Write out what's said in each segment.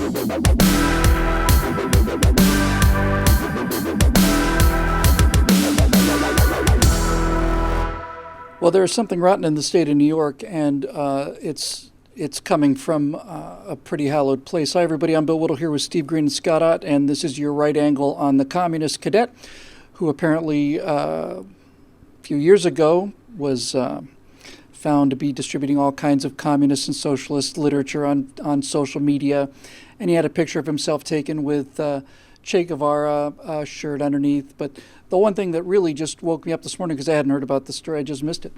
Well, there is something rotten in the state of New York, and it's coming from a pretty hallowed place. Hi, everybody. I'm Bill Whittle here with Steve Green and Scott Ott, and this is your right angle on the communist cadet, who apparently a few years ago was found to be distributing all kinds of communist and socialist literature on social media, and he had a picture of himself taken with Che Guevara shirt underneath. But the one thing that really just woke me up this morning, because I hadn't heard about the story, I just missed it.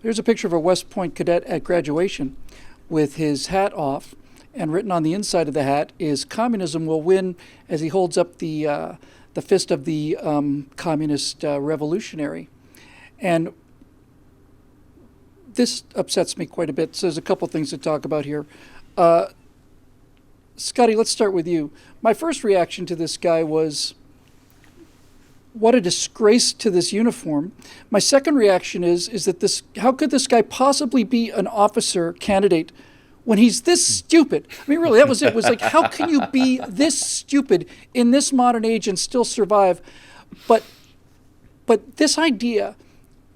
Here's a picture of a West Point cadet at graduation with his hat off, and written on the inside of the hat is "Communism will win," as he holds up the fist of the communist revolutionary. And this upsets me quite a bit. So there's a couple things to talk about here. Scotty, let's start with you. My first reaction to this guy was, what a disgrace to this uniform. My second reaction is that how could this guy possibly be an officer candidate when he's this stupid? I mean, really, that was it. It was like, how can you be this stupid in this modern age and still survive? But this idea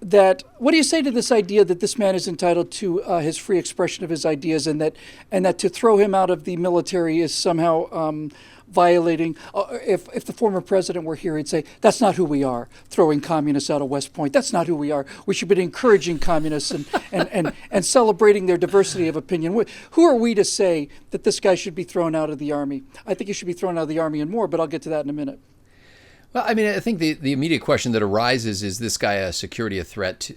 that, what do you say to this idea that this man is entitled to his free expression of his ideas, and that to throw him out of the military is somehow violating? If the former president were here, he'd say, that's not who we are, throwing communists out of West Point. That's not who we are. We should be encouraging communists and celebrating their diversity of opinion. Who are we to say that this guy should be thrown out of the Army? I think he should be thrown out of the Army and more, but I'll get to that in a minute. Well, I mean, I think the immediate question that arises is this guy a security threat?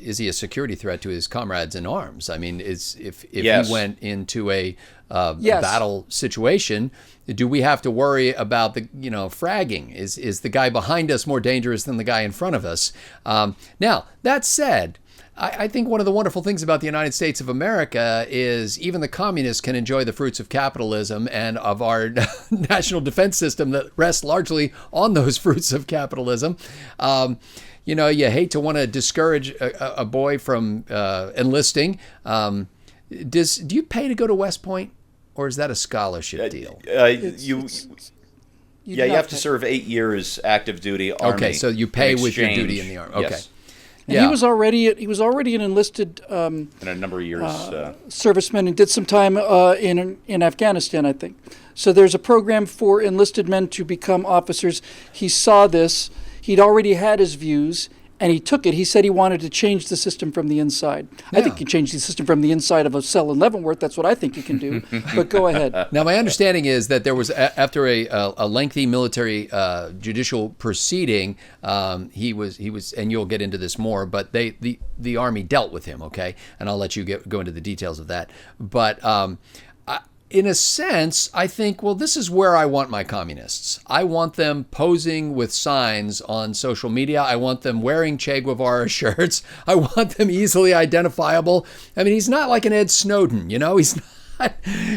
Is he a security threat to his comrades in arms? I mean, if Yes. he went into a Yes. battle situation, do we have to worry about the fragging? Is the guy behind us more dangerous than the guy in front of us? Now, that said, I think one of the wonderful things about the United States of America is even the communists can enjoy the fruits of capitalism and of our national defense system that rests largely on those fruits of capitalism. You hate to want to discourage a boy from enlisting. Do you pay to go to West Point, or is that a scholarship deal? You have to serve 8 years active duty Army. Okay, so you pay in with your exchange. duty in the Army. Okay. Yes. And he was already an enlisted In a number of years. serviceman, and did some time in Afghanistan, I think. So there's a program for enlisted men to become officers. He saw this. He'd already had his views, and he took it. He said he wanted to change the system from the inside. I think you can change the system from the inside of a cell in Leavenworth. That's what I think you can do. But go ahead. Now, my understanding is that there was, after a lengthy military judicial proceeding, he was, and you'll get into this more, but the Army dealt with him, okay? And I'll let you go into the details of that. But in a sense, I think, well, this is where I want my communists. I want them posing with signs on social media. I want them wearing Che Guevara shirts. I want them easily identifiable. I mean, he's not like an Ed Snowden,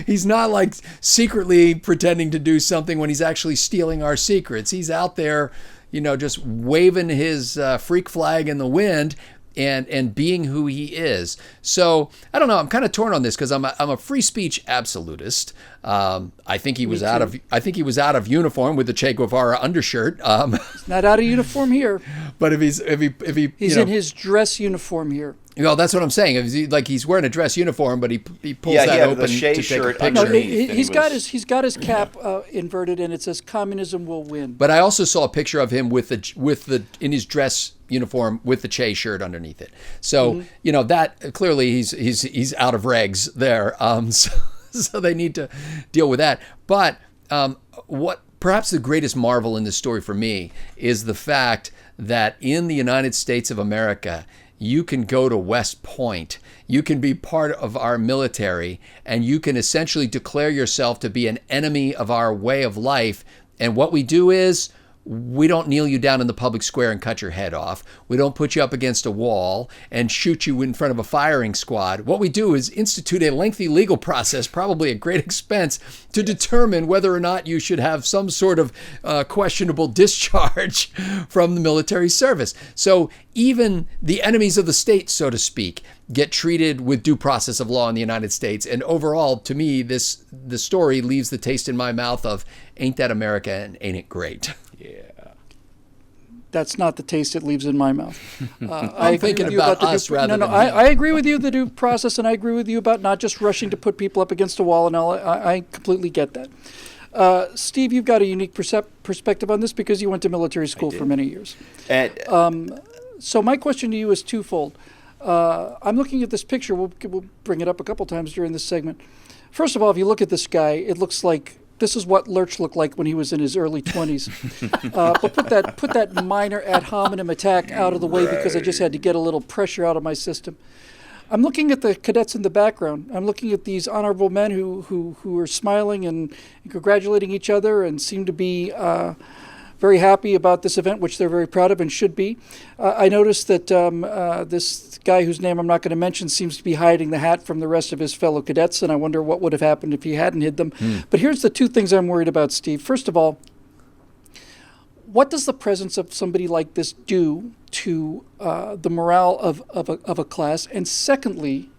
He's not like secretly pretending to do something when he's actually stealing our secrets. He's out there, just waving his freak flag in the wind and being who he is. So I don't know. I'm kind of torn on this because I'm a free speech absolutist. I think he was out of uniform with the Che Guevara undershirt. He's not out of uniform here. But if he's in his dress uniform here. Well, that's what I'm saying. He's wearing a dress uniform, but he pulls that open the Che to take a shirt picture. No, he's got his cap inverted, and it says "Communism will win." But I also saw a picture of him with the in his dress uniform with the Che shirt underneath it. So that clearly he's out of regs there. So they need to deal with that. But what perhaps the greatest marvel in this story for me is the fact that in the United States of America, you can go to West Point, you can be part of our military, and you can essentially declare yourself to be an enemy of our way of life. And what we do is, we don't kneel you down in the public square and cut your head off. We don't put you up against a wall and shoot you in front of a firing squad. What we do is institute a lengthy legal process, probably at great expense, to determine whether or not you should have some sort of questionable discharge from the military service. So even the enemies of the state, so to speak, get treated with due process of law in the United States. And overall, to me, the story leaves the taste in my mouth of, ain't that America and ain't it great? Yeah. That's not the taste it leaves in my mouth. I'm thinking about us rather than I agree with you, the due process, and I agree with you about not just rushing to put people up against a wall and all. I completely get that. Steve, you've got a unique perspective on this because you went to military school for many years. So my question to you is twofold. I'm looking at this picture. We'll bring it up a couple times during this segment. First of all, if you look at this guy, it looks like this is what Lurch looked like when he was in his early 20s. But put that minor ad hominem attack out of the way because I just had to get a little pressure out of my system. I'm looking at the cadets in the background. I'm looking at these honorable men who are smiling and congratulating each other and seem to be very happy about this event, which they're very proud of and should be. I noticed that this guy whose name I'm not going to mention seems to be hiding the hat from the rest of his fellow cadets, and I wonder what would have happened if he hadn't hid them. But here's the two things I'm worried about, Steve. First of all, what does the presence of somebody like this do to the morale of a class? And secondly,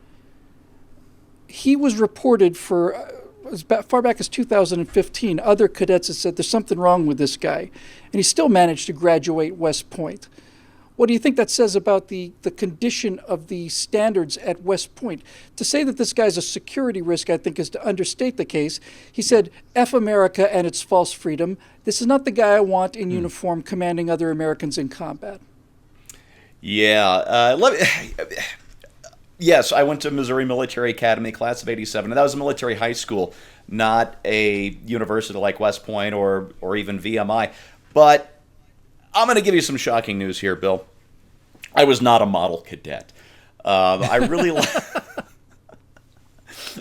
he was reported for as far back as 2015, other cadets had said there's something wrong with this guy, and he still managed to graduate West Point. What do you think that says about the condition of the standards at West Point? To say that this guy's a security risk, I think, is to understate the case. He said, F America and its false freedom. This is not the guy I want in uniform commanding other Americans in combat. Yeah. Yes, I went to Missouri Military Academy, class of 87, and that was a military high school, not a university like West Point or even VMI. But I'm going to give you some shocking news here, Bill. I was not a model cadet. I really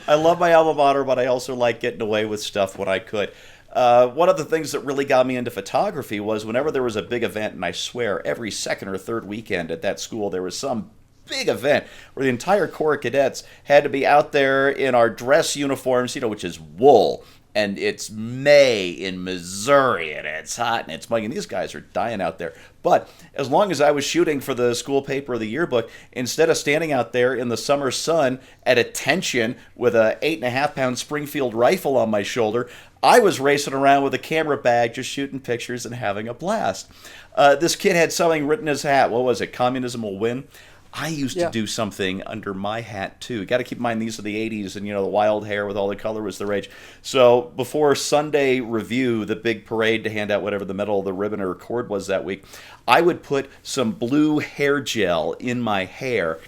I love my alma mater, but I also like getting away with stuff when I could. One of the things that really got me into photography was whenever there was a big event, and I swear every second or third weekend at that school there was some big event where the entire Corps of Cadets had to be out there in our dress uniforms, which is wool, and it's May in Missouri, and it's hot, and it's muggy, and these guys are dying out there. But as long as I was shooting for the school paper or the yearbook, instead of standing out there in the summer sun at attention with a 8.5-pound Springfield rifle on my shoulder, I was racing around with a camera bag just shooting pictures and having a blast. This kid had something written in his hat. What was it? Communism will win? I used to do something under my hat, too. You got to keep in mind, these are the 80s, and, the wild hair with all the color was the rage. So before Sunday Review, the big parade to hand out whatever the medal, the ribbon, or cord was that week, I would put some blue hair gel in my hair,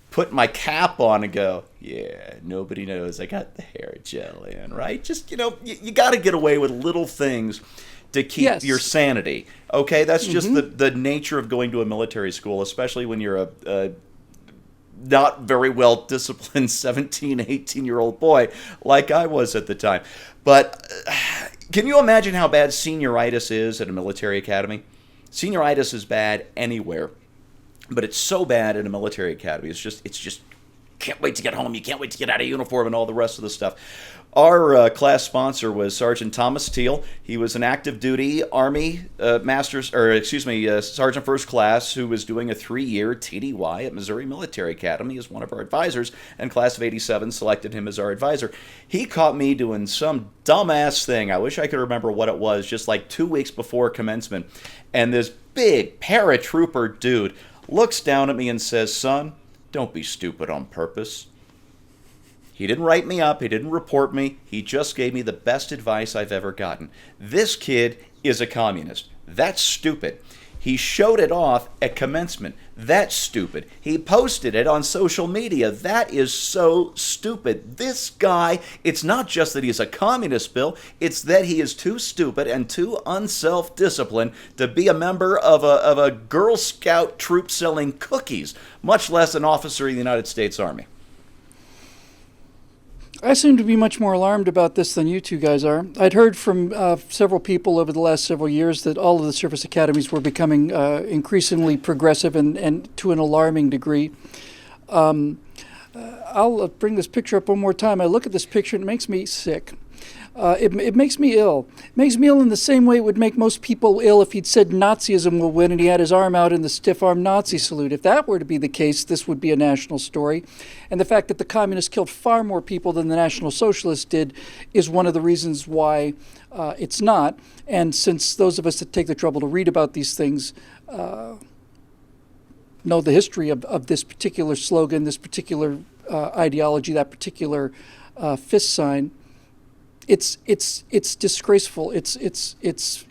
put my cap on and go, yeah, nobody knows I got the hair gel in, right? Just, you got to get away with little things to keep your sanity. Okay, that's just the nature of going to a military school, especially when you're a not very well disciplined 17, 18-year-old boy like I was at the time. But can you imagine how bad senioritis is at a military academy? Senioritis is bad anywhere, but it's so bad at a military academy. It's just can't wait to get home. You can't wait to get out of uniform and all the rest of the stuff. Our class sponsor was Sergeant Thomas Teal. He was an active duty Army Sergeant First Class who was doing a 3-year TDY at Missouri Military Academy as one of our advisors, and class of 87 selected him as our advisor. He caught me doing some dumbass thing. I wish I could remember what it was, just like 2 weeks before commencement. And this big paratrooper dude looks down at me and says, "Son, don't be stupid on purpose." He didn't write me up. He didn't report me. He just gave me the best advice I've ever gotten. This kid is a communist. That's stupid. He showed it off at commencement. That's stupid. He posted it on social media. That is so stupid. This guy, it's not just that he's a communist, Bill. It's that he is too stupid and too unself-disciplined to be a member of a Girl Scout troop selling cookies, much less an officer of the United States Army. I seem to be much more alarmed about this than you two guys are. I'd heard from several people over the last several years that all of the service academies were becoming increasingly progressive and to an alarming degree. I'll bring this picture up one more time. I look at this picture and it makes me sick. It makes me ill. It makes me ill in the same way it would make most people ill if he'd said Nazism will win and he had his arm out in the stiff-arm Nazi salute. If that were to be the case, this would be a national story. And the fact that the communists killed far more people than the National Socialists did is one of the reasons why it's not. And since those of us that take the trouble to read about these things know the history of this particular slogan, this particular ideology, that particular fist sign, it's disgraceful. It's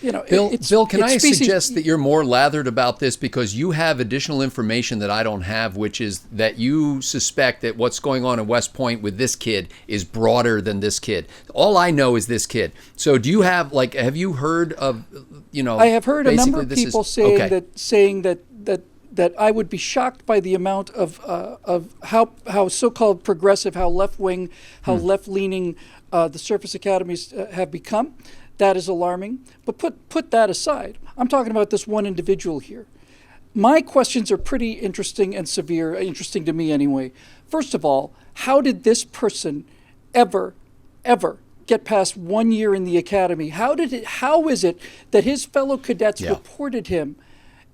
you know, Bill, can I suggest that you're more lathered about this because you have additional information that I don't have, which is that you suspect that what's going on in West Point with this kid is broader than this kid. All I know is this kid. So do you have, like, have you heard of, you know, I have heard a number of this people is, saying okay. that I would be shocked by the amount of how so-called progressive, how left-wing, how left-leaning the service academies have become. That is alarming. But put that aside. I'm talking about this one individual here. My questions are pretty interesting and severe, interesting to me anyway. First of all, how did this person ever get past 1 year in the academy? How is it that his fellow cadets reported him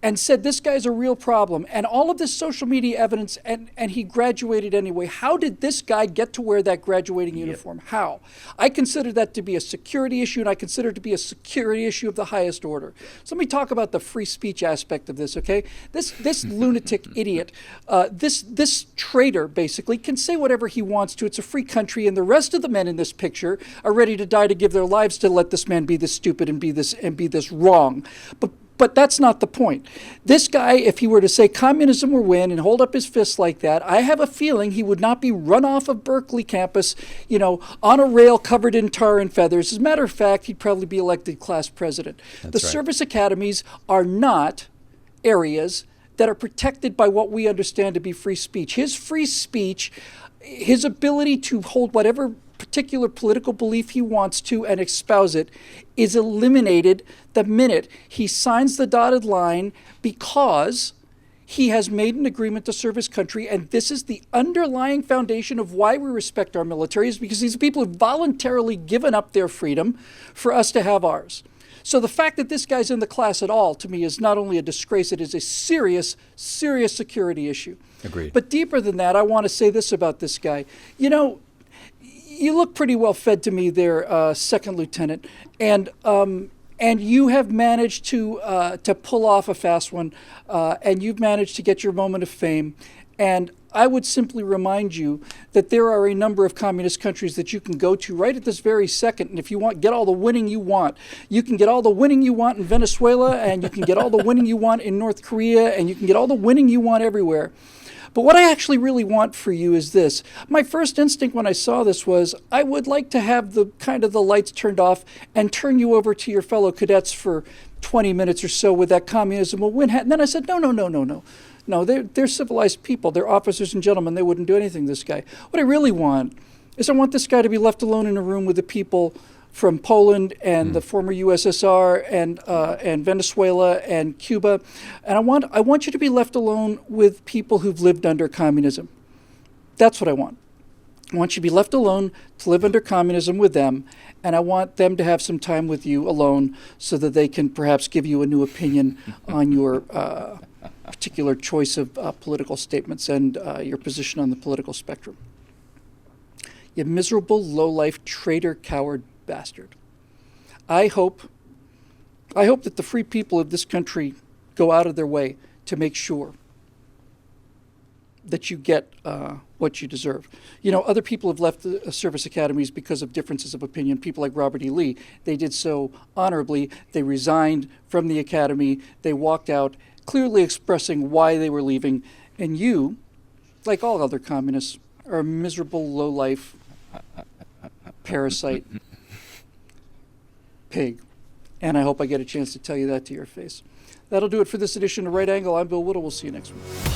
and said this guy's a real problem, and all of this social media evidence, and he graduated anyway? How did this guy get to wear that graduating uniform? How? I consider that to be a security issue, and I consider it to be a security issue of the highest order. So let me talk about the free speech aspect of this, okay? This lunatic idiot, this traitor basically can say whatever he wants to. It's a free country, and the rest of the men in this picture are ready to die to give their lives to let this man be this stupid and be this wrong. But that's not the point. This guy, if he were to say communism will win and hold up his fists like that, I have a feeling he would not be run off of Berkeley campus, you know, on a rail covered in tar and feathers. As a matter of fact, he'd probably be elected class president. The service academies are not areas that are protected by what we understand to be free speech. His free speech, his ability to hold whatever particular political belief he wants to and espouse it, is eliminated the minute he signs the dotted line, because he has made an agreement to serve his country. And this is the underlying foundation of why we respect our military, is because these people have voluntarily given up their freedom for us to have ours. So the fact that this guy's in the class at all, to me, is not only a disgrace, it is a serious, serious security issue. Agreed. But deeper than that, I want to say this about this guy. You know, you look pretty well fed to me there, Second Lieutenant, and you have managed to pull off a fast one, and you've managed to get your moment of fame. And I would simply remind you that there are a number of communist countries that you can go to right at this very second, and if you want, get all the winning you want. You can get all the winning you want in Venezuela, and you can get all the winning you want in North Korea, and you can get all the winning you want everywhere. But what I actually really want for you is this. My first instinct when I saw this was, I would like to have the lights turned off and turn you over to your fellow cadets for 20 minutes or so with that communism will win hat. And then I said, no. No, they're civilized people. They're officers and gentlemen. They wouldn't do anything to this guy. What I really want is I want this guy to be left alone in a room with the people from Poland and the former USSR and Venezuela and Cuba. And I want you to be left alone with people who've lived under communism. That's what I want. I want you to be left alone to live under communism with them, and I want them to have some time with you alone so that they can perhaps give you a new opinion on your particular choice of political statements and your position on the political spectrum. You miserable, low-life, traitor, coward bastard. I hope that the free people of this country go out of their way to make sure that you get what you deserve. You know, other people have left the service academies because of differences of opinion. People like Robert E. Lee, they did so honorably. They resigned from the academy. They walked out, clearly expressing why they were leaving. And you, like all other communists, are a miserable, low-life parasite pig. And I hope I get a chance to tell you that to your face. That'll do it for this edition of Right Angle. I'm Bill Whittle. We'll see you next week.